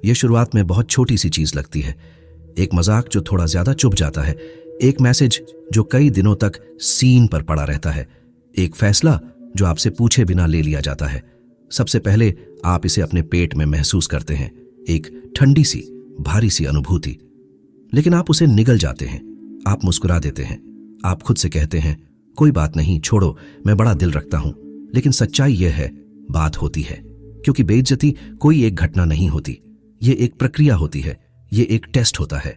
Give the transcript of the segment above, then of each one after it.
यह शुरुआत में बहुत छोटी सी चीज लगती है। एक मजाक जो थोड़ा ज्यादा चुभ जाता है, एक मैसेज जो कई दिनों तक सीन पर पड़ा रहता है, एक फैसला जो आपसे पूछे बिना ले लिया जाता है। सबसे पहले आप इसे अपने पेट में महसूस करते हैं, एक ठंडी सी भारी सी अनुभूति। लेकिन आप उसे निगल जाते हैं, आप मुस्कुरा देते हैं, आप खुद से कहते हैं कोई बात नहीं, छोड़ो, मैं बड़ा दिल रखता हूं। लेकिन सच्चाई यह है, बात होती है, क्योंकि बेइज्जती कोई एक घटना नहीं होती, ये एक प्रक्रिया होती है, ये एक टेस्ट होता है।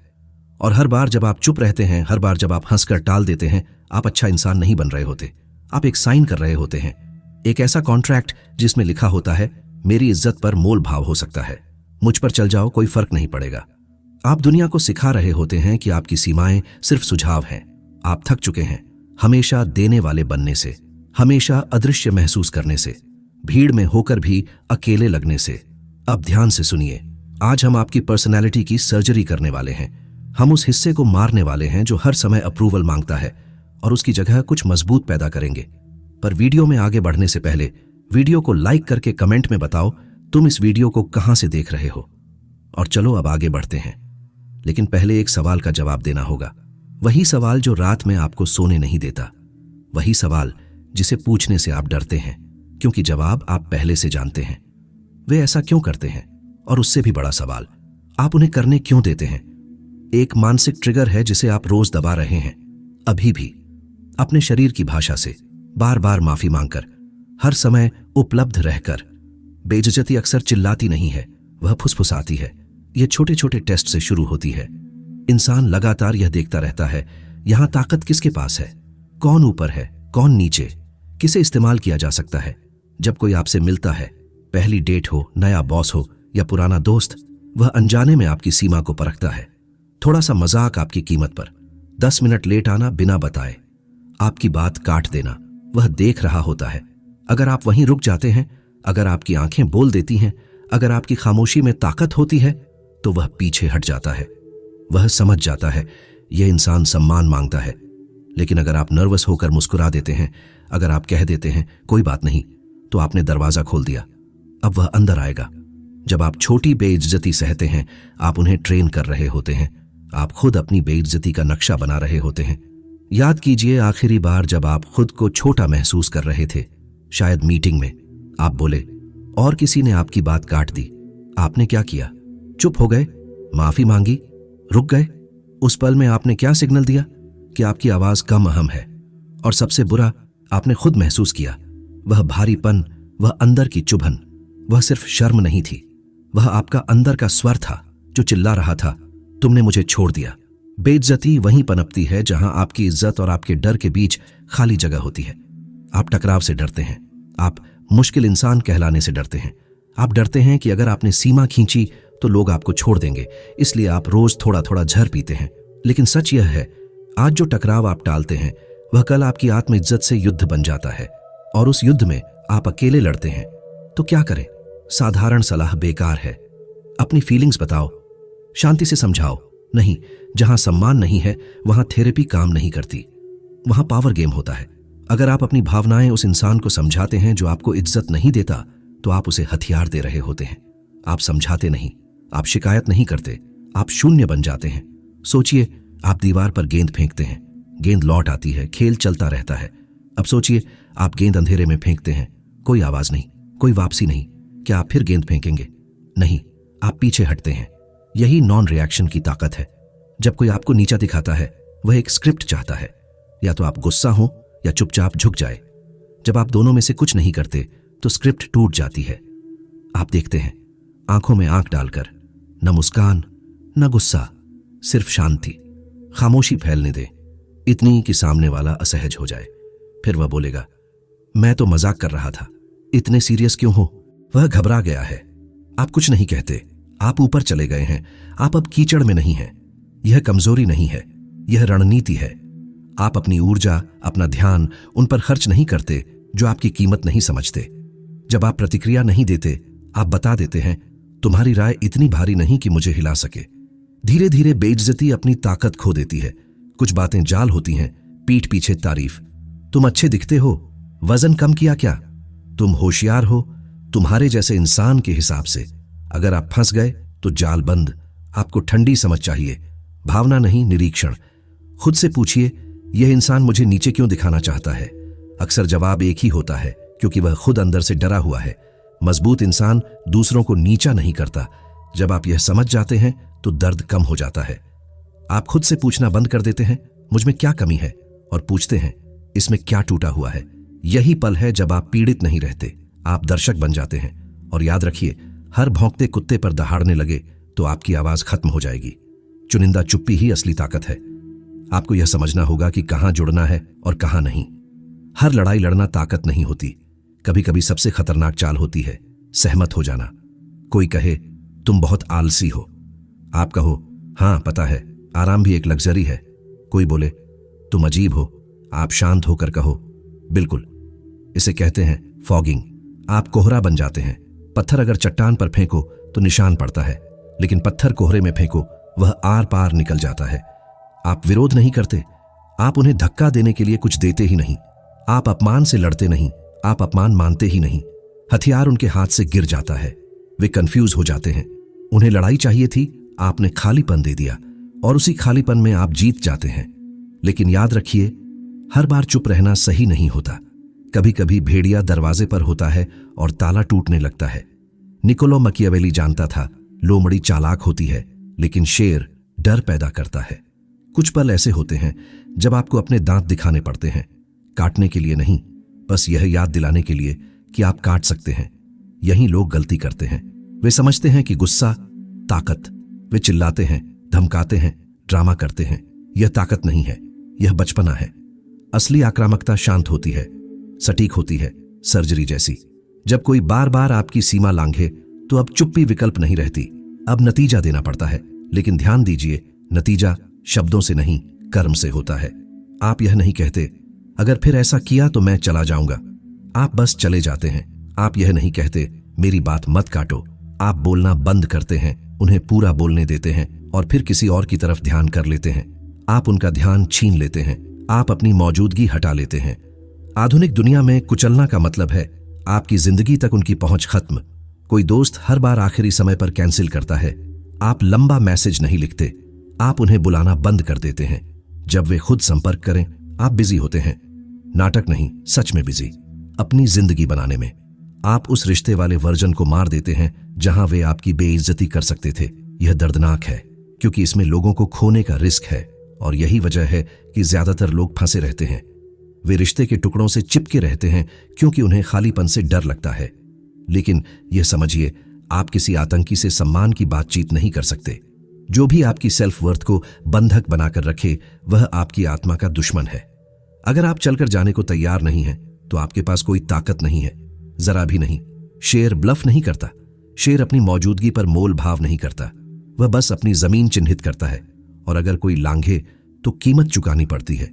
और हर बार जब आप चुप रहते हैं, हर बार जब आप हंसकर टाल देते हैं, आप अच्छा इंसान नहीं बन रहे होते, आप एक साइन कर रहे होते हैं, एक ऐसा कॉन्ट्रैक्ट जिसमें लिखा होता है मेरी इज्जत पर मोल भाव हो सकता है, मुझ पर चल जाओ, कोई फर्क नहीं पड़ेगा। आप दुनिया को सिखा रहे होते हैं कि आपकी सीमाएं सिर्फ सुझाव हैं। आप थक चुके हैं हमेशा देने वाले बनने से, हमेशा अदृश्य महसूस करने से, भीड़ में होकर भी अकेले लगने से। अब ध्यान से सुनिए, आज हम आपकी पर्सनैलिटी की सर्जरी करने वाले हैं। हम उस हिस्से को मारने वाले हैं जो हर समय अप्रूवल मांगता है, और उसकी जगह कुछ मजबूत पैदा करेंगे। पर वीडियो में आगे बढ़ने से पहले वीडियो को लाइक करके कमेंट में बताओ तुम इस वीडियो को कहां से देख रहे हो। और चलो अब आगे बढ़ते हैं, लेकिन पहले एक सवाल का जवाब देना होगा। वही सवाल जो रात में आपको सोने नहीं देता, वही सवाल जिसे पूछने से आप डरते हैं, क्योंकि जवाब आप पहले से जानते हैं। वे ऐसा क्यों करते हैं? और उससे भी बड़ा सवाल, आप उन्हें करने क्यों देते हैं? एक मानसिक ट्रिगर है जिसे आप रोज दबा रहे हैं, अभी भी, अपने शरीर की भाषा से, बार बार माफी मांगकर, हर समय उपलब्ध रहकर। बेइज्जती अक्सर चिल्लाती नहीं है, वह फुसफुसाती है। यह छोटे छोटे टेस्ट से शुरू होती है। इंसान लगातार यह देखता रहता है, यहां ताकत किसके पास है, कौन ऊपर है, कौन नीचे, किसे इस्तेमाल किया जा सकता है। जब कोई आपसे मिलता है, पहली डेट हो, नया बॉस हो या पुराना दोस्त, वह अनजाने में आपकी सीमा को परखता है। थोड़ा सा मजाक आपकी कीमत पर, 10 मिनट लेट आना बिना बताए, आपकी बात काट देना, वह देख रहा होता है। अगर आप वहीं रुक जाते हैं, अगर आपकी आंखें बोल देती हैं, अगर आपकी खामोशी में ताकत होती है, तो वह पीछे हट जाता है। वह समझ जाता है यह इंसान सम्मान मांगता है। लेकिन अगर आप नर्वस होकर मुस्कुरा देते हैं, अगर आप कह देते हैं कोई बात नहीं, तो आपने दरवाजा खोल दिया। अब वह अंदर आएगा। जब आप छोटी बेइज्जती सहते हैं, आप उन्हें ट्रेन कर रहे होते हैं, आप खुद अपनी बेइज्जती का नक्शा बना रहे होते हैं। याद कीजिए आखिरी बार जब आप खुद को छोटा महसूस कर रहे थे, शायद मीटिंग में आप बोले और किसी ने आपकी बात काट दी। आपने क्या किया? चुप हो गए, माफी मांगी, रुक गए। उस पल में आपने क्या सिग्नल दिया कि आपकी आवाज कम अहम है। और सबसे बुरा, आपने खुद महसूस किया वह भारीपन, वह अंदर की चुभन। वह सिर्फ शर्म नहीं थी, वह आपका अंदर का स्वर था जो चिल्ला रहा था, तुमने मुझे छोड़ दिया। बेइज्जती वहीं पनपती है जहां आपकी इज्जत और आपके डर के बीच खाली जगह होती है। आप टकराव से डरते हैं, आप मुश्किल इंसान कहलाने से डरते हैं, आप डरते हैं कि अगर आपने सीमा खींची तो लोग आपको छोड़ देंगे, इसलिए आप रोज थोड़ा थोड़ा झर पीते हैं। लेकिन सच यह है, आज जो टकराव आप टालते हैं वह कल आपकी आत्मइज्जत से युद्ध बन जाता है, और उस युद्ध में आप अकेले लड़ते हैं। तो क्या करें? साधारण सलाह बेकार है। अपनी फीलिंग्स बताओ, शांति से समझाओ। नहीं, जहां सम्मान नहीं है वहां थेरेपी काम नहीं करती, वहां पावर गेम होता है। अगर आप अपनी भावनाएं उस इंसान को समझाते हैं जो आपको इज्जत नहीं देता, तो आप उसे हथियार दे रहे होते हैं। आप समझाते नहीं, आप शिकायत नहीं करते, आप शून्य बन जाते हैं। सोचिए, आप दीवार पर गेंद फेंकते हैं, गेंद लौट आती है, खेल चलता रहता है। अब सोचिए, आप गेंद अंधेरे में फेंकते हैं, कोई आवाज नहीं, कोई वापसी नहीं। क्या आप फिर गेंद फेंकेंगे? नहीं, आप पीछे हटते हैं। यही नॉन रिएक्शन की ताकत है। जब कोई आपको नीचा दिखाता है, वह एक स्क्रिप्ट चाहता है, या तो आप गुस्सा हो या चुपचाप झुक जाए। जब आप दोनों में से कुछ नहीं करते तो स्क्रिप्ट टूट जाती है। आप देखते हैं, आंखों में आंख डालकर, न मुस्कान न गुस्सा, सिर्फ शांति। खामोशी फैलने दे, इतनी कि सामने वाला असहज हो जाए। फिर वह बोलेगा, मैं तो मजाक कर रहा था, इतने सीरियस क्यों हो? वह घबरा गया है। आप कुछ नहीं कहते, आप ऊपर चले गए हैं, आप अब कीचड़ में नहीं हैं। यह कमजोरी नहीं है, यह रणनीति है। आप अपनी ऊर्जा, अपना ध्यान उन पर खर्च नहीं करते जो आपकी कीमत नहीं समझते। जब आप प्रतिक्रिया नहीं देते, आप बता देते हैं, तुम्हारी राय इतनी भारी नहीं कि मुझे हिला सके। धीरे धीरे बेइज्जती अपनी ताकत खो देती है। कुछ बातें जाल होती हैं, पीठ पीछे तारीफ। तुम अच्छे दिखते हो, वजन कम किया क्या? तुम होशियार हो, तुम्हारे जैसे इंसान के हिसाब से। अगर आप फंस गए तो जाल बंद। आपको ठंडी समझ चाहिए, भावना नहीं, निरीक्षण। खुद से पूछिए, यह इंसान मुझे नीचे क्यों दिखाना चाहता है? अक्सर जवाब एक ही होता है, क्योंकि वह खुद अंदर से डरा हुआ है। मजबूत इंसान दूसरों को नीचा नहीं करता। जब आप यह समझ जाते हैं तो दर्द कम हो जाता है। आप खुद से पूछना बंद कर देते हैं, मुझ में क्या कमी है, और पूछते हैं, इसमें क्या टूटा हुआ है। यही पल है जब आप पीड़ित नहीं रहते, आप दर्शक बन जाते हैं। और याद रखिए, हर भौंकते कुत्ते पर दहाड़ने लगे तो आपकी आवाज खत्म हो जाएगी। चुनिंदा चुप्पी ही असली ताकत है। आपको यह समझना होगा कि कहां जुड़ना है और कहां नहीं। हर लड़ाई लड़ना ताकत नहीं होती। कभी कभी सबसे खतरनाक चाल होती है सहमत हो जाना। कोई कहे, तुम बहुत आलसी हो। आप कहो, हां पता है, आराम भी एक लग्जरी है। कोई बोले, तुम अजीब हो। आप शांत होकर कहो, बिल्कुल। इसे कहते हैं फॉगिंग। आप कोहरा बन जाते हैं। पत्थर अगर चट्टान पर फेंको तो निशान पड़ता है, लेकिन पत्थर कोहरे में फेंको, वह आर पार निकल जाता है। आप विरोध नहीं करते, आप उन्हें धक्का देने के लिए कुछ देते ही नहीं। आप अपमान से लड़ते नहीं, आप अपमान मानते ही नहीं। हथियार उनके हाथ से गिर जाता है, वे कंफ्यूज हो जाते हैं। उन्हें लड़ाई चाहिए थी, आपने खालीपन दे दिया, और उसी खालीपन में आप जीत जाते हैं। लेकिन याद रखिए, हर बार चुप रहना सही नहीं होता। कभी कभी भेड़िया दरवाजे पर होता है और ताला टूटने लगता है। निकोलो मकियावेली जानता था, लोमड़ी चालाक होती है, लेकिन शेर डर पैदा करता है। कुछ पल ऐसे होते हैं जब आपको अपने दांत दिखाने पड़ते हैं, काटने के लिए नहीं, बस यह याद दिलाने के लिए कि आप काट सकते हैं। यही लोग गलती करते हैं। वे समझते हैं कि गुस्सा ताकत। वे चिल्लाते हैं, धमकाते हैं, ड्रामा करते हैं। यह ताकत नहीं है, यह बचपना है। असली आक्रामकता शांत होती है, सटीक होती है, सर्जरी जैसी। जब कोई बार बार आपकी सीमा लांघे तो अब चुप्पी विकल्प नहीं रहती, अब नतीजा देना पड़ता है। लेकिन ध्यान दीजिए, नतीजा शब्दों से नहीं, कर्म से होता है। आप यह नहीं कहते, अगर फिर ऐसा किया तो मैं चला जाऊंगा। आप बस चले जाते हैं। आप यह नहीं कहते, मेरी बात मत काटो। आप बोलना बंद करते हैं, उन्हें पूरा बोलने देते हैं, और फिर किसी और की तरफ ध्यान कर लेते हैं। आप उनका ध्यान छीन लेते हैं, आप अपनी मौजूदगी हटा लेते हैं। आधुनिक दुनिया में कुचलना का मतलब है आपकी जिंदगी तक उनकी पहुंच खत्म। कोई दोस्त हर बार आखिरी समय पर कैंसिल करता है। आप लंबा मैसेज नहीं लिखते, आप उन्हें बुलाना बंद कर देते हैं। जब वे खुद संपर्क करें, आप बिजी होते हैं। नाटक नहीं, सच में बिजी, अपनी जिंदगी बनाने में। आप उस रिश्ते वाले वर्जन को मार देते हैं जहां वे आपकी बेइज्जती कर सकते थे। यह दर्दनाक है, क्योंकि इसमें लोगों को खोने का रिस्क है, और यही वजह है कि ज्यादातर लोग फंसे रहते हैं। वे रिश्ते के टुकड़ों से चिपके रहते हैं क्योंकि उन्हें खालीपन से डर लगता है। लेकिन यह समझिए, आप किसी आतंकी से सम्मान की बातचीत नहीं कर सकते। जो भी आपकी सेल्फ वर्थ को बंधक बनाकर रखे, वह आपकी आत्मा का दुश्मन है। अगर आप चलकर जाने को तैयार नहीं हैं, तो आपके पास कोई ताकत नहीं है, जरा भी नहीं। शेर ब्लफ नहीं करता, शेर अपनी मौजूदगी पर मोल भाव नहीं करता, वह बस अपनी जमीन चिन्हित करता है। और अगर कोई लांघे तो कीमत चुकानी पड़ती है।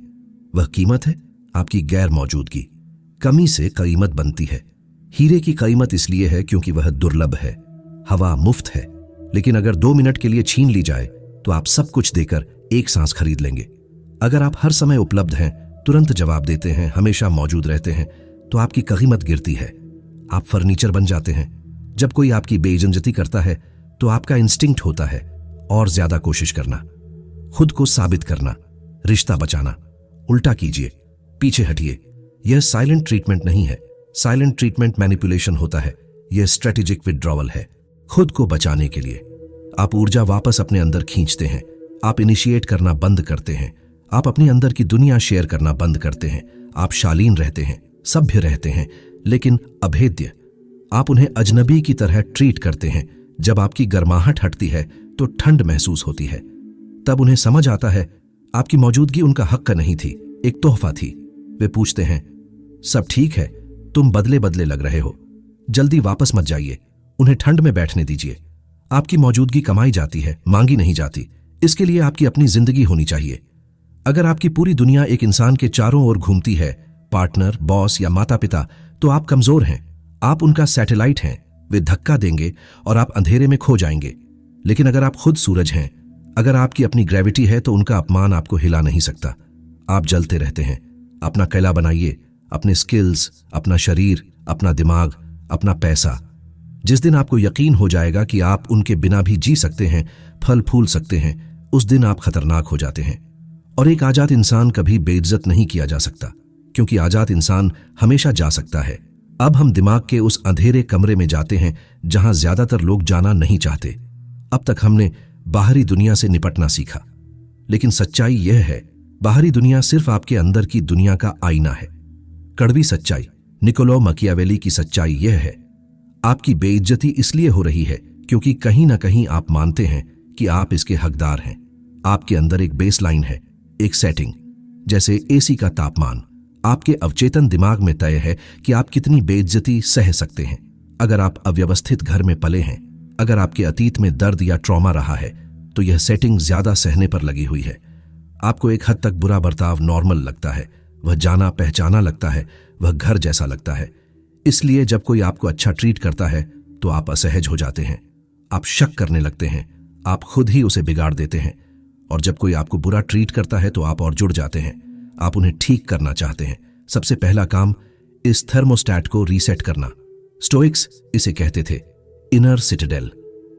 वह कीमत है आपकी गैर मौजूदगी। कमी से कीमत बनती है। हीरे की कीमत इसलिए है क्योंकि वह दुर्लभ है। हवा मुफ्त है, लेकिन अगर 2 मिनट के लिए छीन ली जाए तो आप सब कुछ देकर एक सांस खरीद लेंगे। अगर आप हर समय उपलब्ध हैं, तुरंत जवाब देते हैं, हमेशा मौजूद रहते हैं, तो आपकी कीमत गिरती है। आप फर्नीचर बन जाते हैं। जब कोई आपकी बेइज्जती करता है तो आपका इंस्टिंक्ट होता है और ज्यादा कोशिश करना, खुद को साबित करना, रिश्ता बचाना। उल्टा कीजिए, पीछे हटिए। यह साइलेंट ट्रीटमेंट नहीं है। साइलेंट ट्रीटमेंट मैनिपुलेशन होता है। यह स्ट्रेटेजिक विड्रॉवल है। खुद को बचाने के लिए आप ऊर्जा वापस अपने अंदर खींचते हैं। आप इनिशिएट करना बंद करते हैं। आप अपनी अंदर की दुनिया शेयर करना बंद करते हैं। आप शालीन रहते हैं, सभ्य रहते हैं, लेकिन अभेद्य। आप उन्हें अजनबी की तरह ट्रीट करते हैं। जब आपकी गर्माहट हटती है तो ठंड महसूस होती है। तब उन्हें समझ आता है आपकी मौजूदगी उनका हक नहीं थी, एक तोहफा थी। वे पूछते हैं, सब ठीक है? तुम बदले बदले लग रहे हो, जल्दी वापस मत जाइए। उन्हें ठंड में बैठने दीजिए। आपकी मौजूदगी कमाई जाती है, मांगी नहीं जाती। इसके लिए आपकी अपनी जिंदगी होनी चाहिए। अगर आपकी पूरी दुनिया एक इंसान के चारों ओर घूमती है, पार्टनर, बॉस या माता पिता, तो आप कमजोर हैं। आप उनका सैटेलाइट हैं। वे धक्का देंगे और आप अंधेरे में खो जाएंगे। लेकिन अगर आप खुद सूरज हैं, अगर आपकी अपनी ग्रेविटी है, तो उनका अपमान आपको हिला नहीं सकता। आप जलते रहते हैं। अपना किला बनाइए, अपने स्किल्स, अपना शरीर, अपना दिमाग, अपना पैसा। जिस दिन आपको यकीन हो जाएगा कि आप उनके बिना भी जी सकते हैं, फल फूल सकते हैं, उस दिन आप खतरनाक हो जाते हैं। और एक आजाद इंसान कभी बेइज्जत नहीं किया जा सकता, क्योंकि आजाद इंसान हमेशा जा सकता है। अब हम दिमाग के उस अंधेरे कमरे में जाते हैं जहां ज्यादातर लोग जाना नहीं चाहते। अब तक हमने बाहरी दुनिया से निपटना सीखा, लेकिन सच्चाई यह है, बाहरी दुनिया सिर्फ आपके अंदर की दुनिया का आईना है। कड़वी सच्चाई, निकोलो मकियावेली की सच्चाई यह है, आपकी बेइज्जती इसलिए हो रही है क्योंकि कहीं ना कहीं आप मानते हैं कि आप इसके हकदार हैं। आपके अंदर एक बेसलाइन है, एक सेटिंग, जैसे एसी का तापमान। आपके अवचेतन दिमाग में तय है कि आप कितनी बेइज्जती सह सकते हैं। अगर आप अव्यवस्थित घर में पले हैं, अगर आपके अतीत में दर्द या ट्रॉमा रहा है, तो यह सेटिंग ज्यादा सहने पर लगी हुई है। आपको एक हद तक बुरा बर्ताव नॉर्मल लगता है, वह जाना पहचाना लगता है, वह घर जैसा लगता है। इसलिए जब कोई आपको अच्छा ट्रीट करता है तो आप असहज हो जाते हैं, आप शक करने लगते हैं, आप खुद ही उसे बिगाड़ देते हैं। और जब कोई आपको बुरा ट्रीट करता है तो आप और जुड़ जाते हैं, आप उन्हें ठीक करना चाहते हैं। सबसे पहला काम, इस थर्मोस्टैट को रीसेट करना। स्टोइक्स इसे कहते थे इनर सिटाडेल,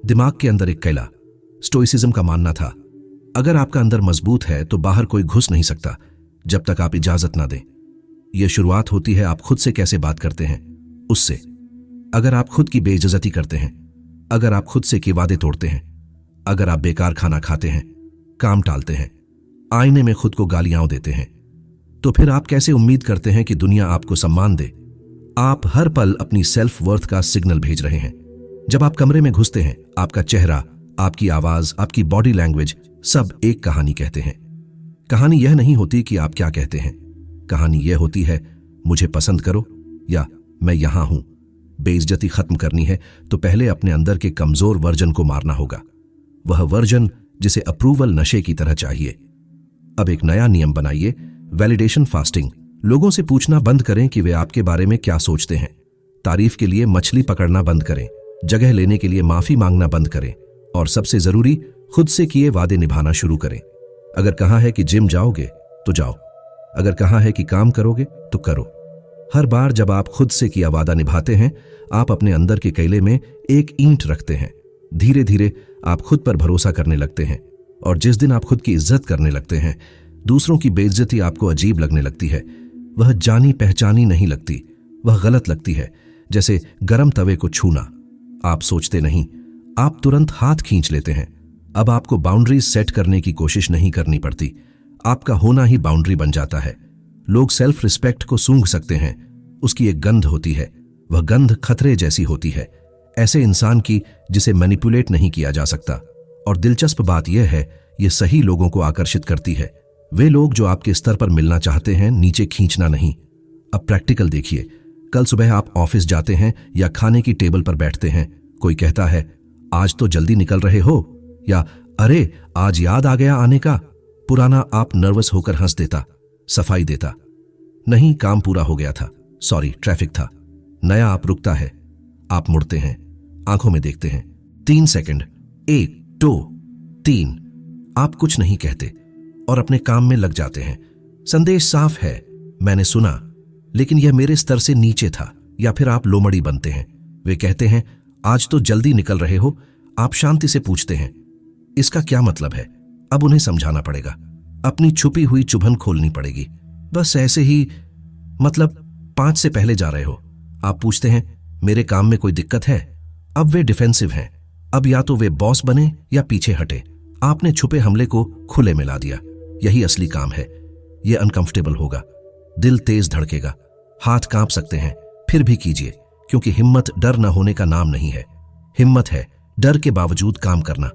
दिमाग के अंदर एक किला। स्टोइसिज्म का मानना था, अगर आपका अंदर मजबूत है तो बाहर कोई घुस नहीं सकता जब तक आप इजाजत ना दें। यह शुरुआत होती है आप खुद से कैसे बात करते हैं उससे। अगर आप खुद की बेइज्जती करते हैं, अगर आप खुद से के वादे तोड़ते हैं, अगर आप बेकार खाना खाते हैं, काम टालते हैं, आईने में खुद को गालियां देते हैं, तो फिर आप कैसे उम्मीद करते हैं कि दुनिया आपको सम्मान दे? आप हर पल अपनी सेल्फ वर्थ का सिग्नल भेज रहे हैं। जब आप कमरे में घुसते हैं, आपका चेहरा, आपकी आवाज, आपकी बॉडी लैंग्वेज सब एक कहानी कहते हैं। कहानी यह नहीं होती कि आप क्या कहते हैं, कहानी यह होती है मुझे पसंद करो या मैं यहां हूं। बेइज्जती खत्म करनी है तो पहले अपने अंदर के कमजोर वर्जन को मारना होगा, वह वर्जन जिसे अप्रूवल नशे की तरह चाहिए। अब एक नया नियम बनाइए, वैलिडेशन फास्टिंग। लोगों से पूछना बंद करें कि वे आपके बारे में क्या सोचते हैं। तारीफ के लिए मछली पकड़ना बंद करें, जगह लेने के लिए माफी मांगना बंद करें, और सबसे जरूरी, खुद से किए वादे निभाना शुरू करें। अगर कहा है कि जिम जाओगे तो जाओ, अगर कहा है कि काम करोगे तो करो। हर बार जब आप खुद से किया वादा निभाते हैं, आप अपने अंदर के कैले में एक ईंट रखते हैं। धीरे धीरे आप खुद पर भरोसा करने लगते हैं, और जिस दिन आप खुद की इज्जत करने लगते हैं, दूसरों की बेइज्जती आपको अजीब लगने लगती है। वह जानी पहचानी नहीं लगती, वह गलत लगती है, जैसे गर्म तवे को छूना। आप सोचते नहीं, आप तुरंत हाथ खींच लेते हैं। अब आपको बाउंड्रीज सेट करने की कोशिश नहीं करनी पड़ती, आपका होना ही बाउंड्री बन जाता है। लोग सेल्फ रिस्पेक्ट को सूंघ सकते हैं, उसकी एक गंध होती है, वह गंध खतरे जैसी होती है, ऐसे इंसान की जिसे मैनिपुलेट नहीं किया जा सकता। और दिलचस्प बात यह है, यह सही लोगों को आकर्षित करती है। वे लोग जो आपके स्तर पर मिलना चाहते हैं, नीचे खींचना नहीं। अब प्रैक्टिकल देखिए, कल सुबह आप ऑफिस जाते हैं या खाने की टेबल पर बैठते हैं, कोई कहता है आज तो जल्दी निकल रहे हो, या अरे आज याद आ गया आने का। पुराना आप नर्वस होकर हंस देता, सफाई देता, नहीं काम पूरा हो गया था, सॉरी ट्रैफिक था। नया आप रुकता है, आप मुड़ते हैं, आंखों में देखते हैं, 3 सेकंड, 1 2 3, आप कुछ नहीं कहते और अपने काम में लग जाते हैं। संदेश साफ है, मैंने सुना, लेकिन यह मेरे स्तर से नीचे था। या फिर आप लोमड़ी बनते हैं, वे कहते हैं आज तो जल्दी निकल रहे हो, आप शांति से पूछते हैं इसका क्या मतलब है। अब उन्हें समझाना पड़ेगा, अपनी छुपी हुई चुभन खोलनी पड़ेगी। बस ऐसे ही, मतलब 5 से पहले जा रहे हो। आप पूछते हैं मेरे काम में कोई दिक्कत है। अब वे डिफेंसिव हैं, अब या तो वे बॉस बने या पीछे हटे। आपने छुपे हमले को खुले में ला दिया। यही असली काम है। यह अनकंफर्टेबल होगा, दिल तेज धड़केगा, हाथ कांप सकते हैं, फिर भी कीजिए, क्योंकि हिम्मत डर न होने का नाम नहीं है। हिम्मत है डर के बावजूद काम करना।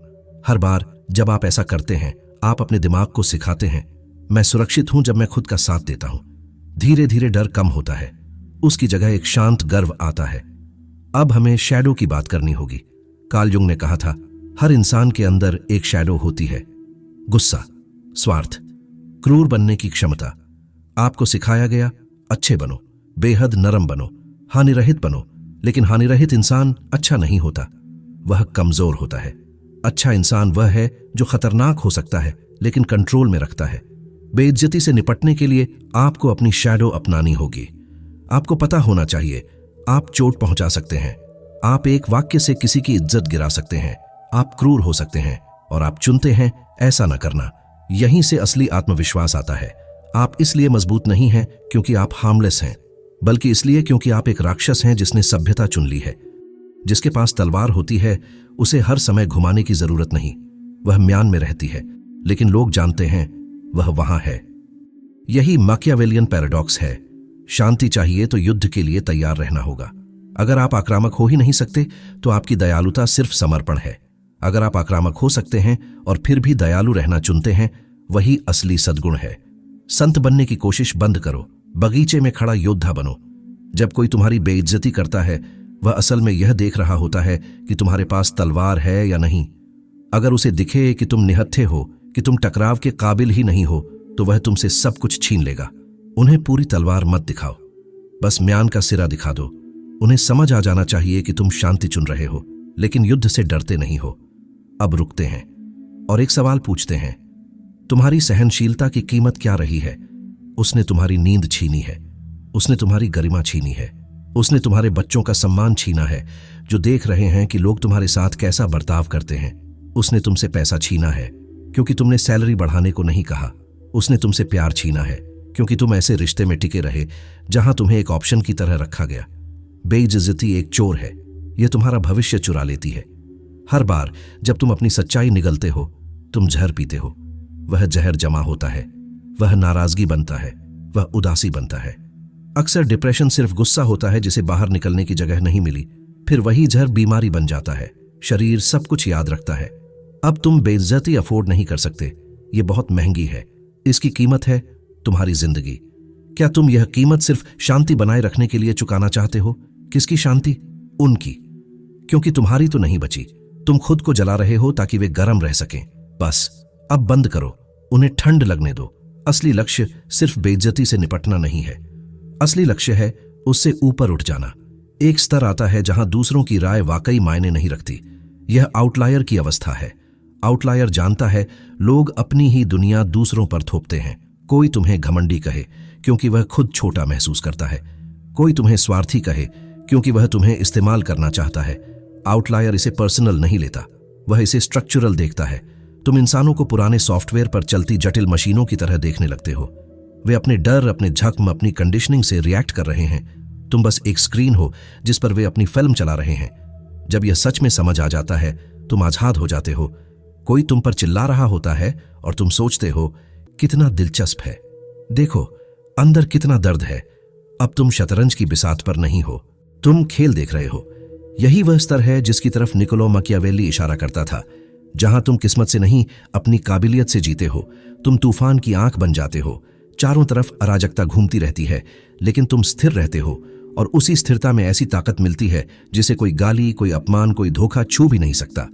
हर बार जब आप ऐसा करते हैं, आप अपने दिमाग को सिखाते हैं मैं सुरक्षित हूं जब मैं खुद का साथ देता हूं। धीरे धीरे डर कम होता है, उसकी जगह एक शांत गर्व आता है। अब हमें शैडो की बात करनी होगी। कार्ल युंग ने कहा था हर इंसान के अंदर एक शैडो होती है, गुस्सा, स्वार्थ, क्रूर बनने की क्षमता। आपको सिखाया गया अच्छे बनो, बेहद नरम बनो, हानिरहित बनो, लेकिन हानिरहित इंसान अच्छा नहीं होता, वह कमजोर होता है। अच्छा इंसान वह है जो खतरनाक हो सकता है लेकिन कंट्रोल में रखता है। बेइज्जती से निपटने के लिए आपको अपनी शैडो अपनानी होगी। आपको पता होना चाहिए आप चोट पहुंचा सकते हैं, आप एक वाक्य से किसी की इज्जत गिरा सकते हैं, आप क्रूर हो सकते हैं, और आप चुनते हैं ऐसा न करना। यहीं से असली आत्मविश्वास आता है। आप इसलिए मजबूत नहीं हैं क्योंकि आप हार्मलेस हैं, बल्कि इसलिए क्योंकि आप एक राक्षस हैं जिसने सभ्यता चुन ली है। जिसके पास तलवार होती है उसे हर समय घुमाने की जरूरत नहीं, वह म्यान में रहती है, लेकिन लोग जानते हैं वह वहां है। यही मैकियावेलियन पैराडॉक्स है। शांति चाहिए तो युद्ध के लिए तैयार रहना होगा। अगर आप आक्रामक हो ही नहीं सकते तो आपकी दयालुता सिर्फ समर्पण है। अगर आप आक्रामक हो सकते हैं और फिर भी दयालु रहना चुनते हैं, वही असली सद्गुण है। संत बनने की कोशिश बंद करो, बगीचे में खड़ा योद्धा बनो। जब कोई तुम्हारी बेइज्जती करता है, वह असल में यह देख रहा होता है कि तुम्हारे पास तलवार है या नहीं। अगर उसे दिखे कि तुम निहत्थे हो, कि तुम टकराव के काबिल ही नहीं हो, तो वह तुमसे सब कुछ छीन लेगा। उन्हें पूरी तलवार मत दिखाओ, बस म्यान का सिरा दिखा दो। उन्हें समझ आ जाना चाहिए कि तुम शांति चुन रहे हो, लेकिन युद्ध से डरते नहीं हो। अब रुकते हैं और एक सवाल पूछते हैं, तुम्हारी सहनशीलता की कीमत क्या रही है? उसने तुम्हारी नींद छीनी है, उसने तुम्हारी गरिमा छीनी है, उसने तुम्हारे बच्चों का सम्मान छीना है जो देख रहे हैं कि लोग तुम्हारे साथ कैसा बर्ताव करते हैं। उसने तुमसे पैसा छीना है क्योंकि तुमने सैलरी बढ़ाने को नहीं कहा। उसने तुमसे प्यार छीना है क्योंकि तुम ऐसे रिश्ते में टिके रहे जहां तुम्हें एक ऑप्शन की तरह रखा गया। बेइज्जती एक चोर है, यह तुम्हारा भविष्य चुरा लेती है। हर बार जब तुम अपनी सच्चाई निगलते हो, तुम जहर पीते हो। वह जहर जमा होता है, वह नाराजगी बनता है, वह उदासी बनता है। अक्सर डिप्रेशन सिर्फ गुस्सा होता है जिसे बाहर निकलने की जगह नहीं मिली। फिर वही जहर बीमारी बन जाता है। शरीर सब कुछ याद रखता है। अब तुम बेइज्जती अफोर्ड नहीं कर सकते, ये बहुत महंगी है। इसकी कीमत है तुम्हारी जिंदगी। क्या तुम यह कीमत सिर्फ शांति बनाए रखने के लिए चुकाना चाहते हो? किसकी शांति? उनकी, क्योंकि तुम्हारी तो नहीं बची। तुम खुद को जला रहे हो ताकि वे गर्म रह सकें। बस अब बंद करो, उन्हें ठंड लगने दो। असली लक्ष्य सिर्फ बेइज्जती से निपटना नहीं है, असली लक्ष्य है उससे ऊपर उठ जाना। एक स्तर आता है जहां दूसरों की राय वाकई मायने नहीं रखती। यह आउटलायर की अवस्था है। आउटलायर जानता है लोग अपनी ही दुनिया दूसरों पर थोपते हैं। कोई तुम्हें घमंडी कहे क्योंकि वह खुद छोटा महसूस करता है। कोई तुम्हें स्वार्थी कहे क्योंकि वह तुम्हें इस्तेमाल करना चाहता है। आउटलायर इसे पर्सनल नहीं लेता, वह इसे स्ट्रक्चरल देखता है। तुम इंसानों को पुराने सॉफ्टवेयर पर चलती जटिल मशीनों की तरह देखने लगते हो। वे अपने डर, अपने झक्म, अपनी कंडीशनिंग से रिएक्ट कर रहे हैं। तुम बस एक स्क्रीन हो जिस पर वे अपनी फिल्म चला रहे हैं। जब यह सच में समझ आ जाता है, तुम आजाद हो जाते हो। कोई तुम पर चिल्ला रहा होता है और तुम सोचते हो कितना दिलचस्प है, देखो अंदर कितना दर्द है। अब तुम शतरंज की बिसात पर नहीं हो, तुम खेल देख रहे हो। यही वह स्तर है जिसकी तरफ निकोलो मैकियावेली इशारा करता था, जहां तुम किस्मत से नहीं अपनी काबिलियत से जीते हो। तुम तूफान की आंख बन जाते हो। चारों तरफ अराजकता घूमती रहती है, लेकिन तुम स्थिर रहते हो, और उसी स्थिरता में ऐसी ताकत मिलती है जिसे कोई गाली, कोई अपमान, कोई धोखा छू भी नहीं सकता।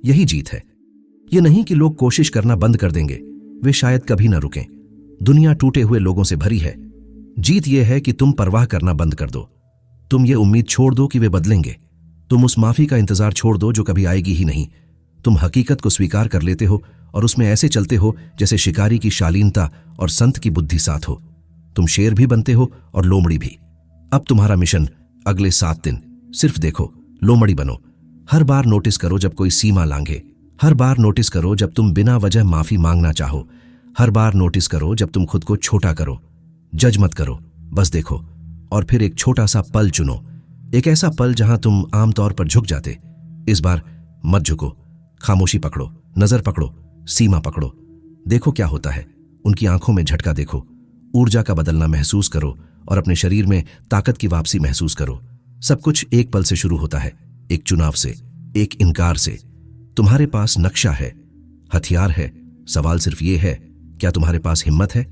यही जीत है। यह नहीं कि लोग कोशिश करना बंद कर देंगे, वे शायद कभी ना रुकें। दुनिया टूटे हुए लोगों से भरी है। जीत यह है कि तुम परवाह करना बंद कर दो। तुम ये उम्मीद छोड़ दो कि वे बदलेंगे। तुम उस माफी का इंतजार छोड़ दो जो कभी आएगी ही नहीं। तुम हकीकत को स्वीकार कर लेते हो और उसमें ऐसे चलते हो जैसे शिकारी की शालीनता और संत की बुद्धि साथ हो। तुम शेर भी बनते हो और लोमड़ी भी। अब तुम्हारा मिशन अगले 7 दिन, सिर्फ देखो, लोमड़ी बनो। हर बार नोटिस करो जब कोई सीमा लांघे। हर बार नोटिस करो जब तुम बिना वजह माफी मांगना चाहो। हर बार नोटिस करो जब तुम खुद को छोटा करो। जज मत करो, बस देखो। और फिर एक छोटा सा पल चुनो, एक ऐसा पल जहां तुम आमतौर पर झुक जाते। इस बार मत झुको। खामोशी पकड़ो, नजर पकड़ो, सीमा पकड़ो। देखो क्या होता है। उनकी आंखों में झटका देखो, ऊर्जा का बदलना महसूस करो और अपने शरीर में ताकत की वापसी महसूस करो। सब कुछ एक पल से शुरू होता है, एक चुनाव से, एक इनकार से। तुम्हारे पास नक्शा है, हथियार है। सवाल सिर्फ ये है, क्या तुम्हारे पास हिम्मत है?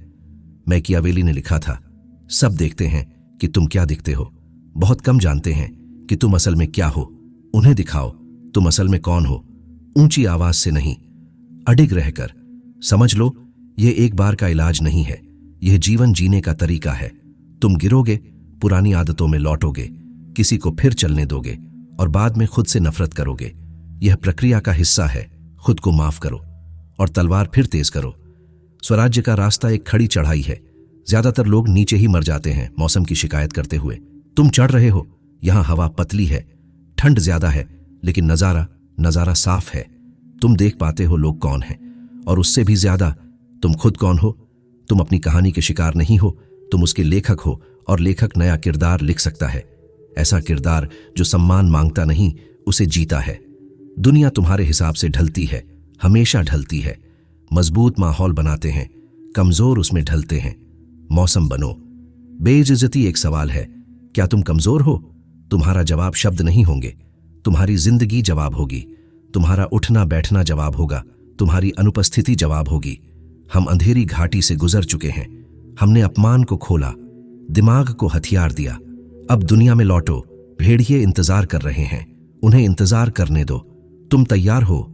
मैकियावेली ने लिखा था, सब देखते हैं कि तुम क्या दिखते हो, बहुत कम जानते हैं कि तुम असल में क्या हो। उन्हें दिखाओ तुम असल में कौन हो। ऊंची आवाज से नहीं, अडिग रहकर। समझ लो, यह एक बार का इलाज नहीं है, यह जीवन जीने का तरीका है। तुम गिरोगे, पुरानी आदतों में लौटोगे, किसी को फिर चलने दोगे और बाद में खुद से नफरत करोगे। यह प्रक्रिया का हिस्सा है। खुद को माफ करो और तलवार फिर तेज करो। स्वराज्य का रास्ता एक खड़ी चढ़ाई है। ज्यादातर लोग नीचे ही मर जाते हैं मौसम की शिकायत करते हुए। तुम चढ़ रहे हो। यहां हवा पतली है, ठंड ज्यादा है, लेकिन नजारा नजारा साफ है। तुम देख पाते हो लोग कौन हैं, और उससे भी ज्यादा तुम खुद कौन हो। तुम अपनी कहानी के शिकार नहीं हो, तुम उसके लेखक हो, और लेखक नया किरदार लिख सकता है। ऐसा किरदार जो सम्मान मांगता नहीं, उसे जीता है। दुनिया तुम्हारे हिसाब से ढलती है, हमेशा ढलती है। मजबूत माहौल बनाते हैं, कमजोर उसमें ढलते हैं। मौसम बनो। बेइज्जती एक सवाल है, क्या तुम कमजोर हो? तुम्हारा जवाब शब्द नहीं होंगे, तुम्हारी जिंदगी जवाब होगी। तुम्हारा उठना बैठना जवाब होगा, तुम्हारी अनुपस्थिति जवाब होगी। हम अंधेरी घाटी से गुजर चुके हैं। हमने अपमान को खोला, दिमाग को हथियार दिया। अब दुनिया में लौटो। भेड़िए इंतजार कर रहे हैं, उन्हें इंतजार करने दो। तुम तैयार हो